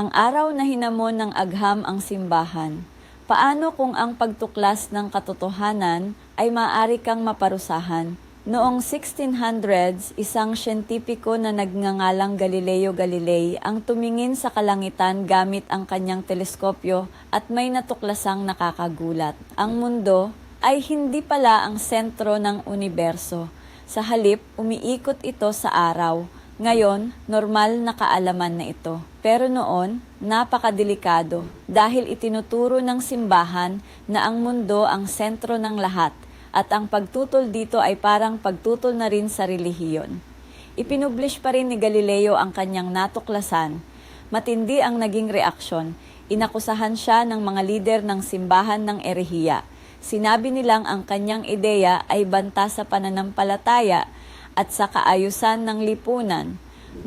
Ang araw na hinamon ng agham ang simbahan. Paano kung ang pagtuklas ng katotohanan ay maaari kang maparusahan? Noong 1600s, isang siyentipiko na nagngangalang Galileo Galilei ang tumingin sa kalangitan gamit ang kanyang teleskopyo at may natuklasang nakakagulat. Ang mundo ay hindi pala ang sentro ng universo. Sa halip, umiikot ito sa araw. Ngayon, normal na kaalaman na ito. Pero noon, napakadelikado dahil itinuturo ng simbahan na ang mundo ang sentro ng lahat at ang pagtutol dito ay parang pagtutol na rin sa relihiyon. Ipinublish pa rin ni Galileo ang kanyang natuklasan. Matindi ang naging reaksyon. Inakusahan siya ng mga lider ng simbahan ng erehiya. Sinabi nilang ang kanyang ideya ay banta sa pananampalataya at sa kaayusan ng lipunan.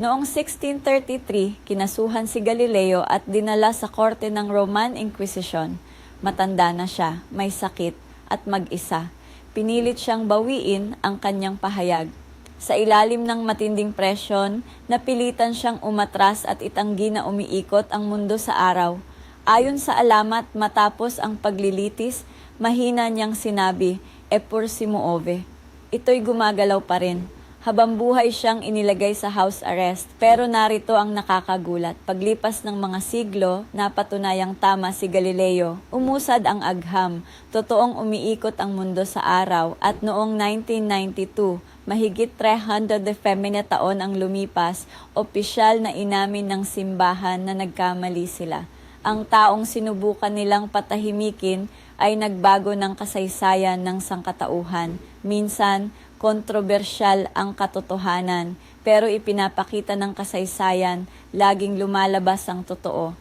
Noong 1633, kinasuhan si Galileo at dinala sa korte ng Roman Inquisition. Matanda na siya, may sakit at mag-isa. Pinilit siyang bawiin ang kanyang pahayag. Sa ilalim ng matinding presyon, napilitan siyang umatras at itanggi na umiikot ang mundo sa araw. Ayon sa alamat, matapos ang paglilitis, mahina niyang sinabi, "E pur si muove." Ito'y gumagalaw pa rin. Habang buhay siyang inilagay sa house arrest, pero narito ang nakakagulat. Paglipas ng mga siglo, napatunayang tama si Galileo. Umusad ang agham, totoong umiikot ang mundo sa araw at noong 1992, mahigit 300 na taon ang lumipas, opisyal na inamin ng simbahan na nagkamali sila. Ang taong sinubukan nilang patahimikin ay nagbago ng kasaysayan ng sangkatauhan. Minsan, kontrobersyal ang katotohanan, pero ipinapakita ng kasaysayan, laging lumalabas ang totoo.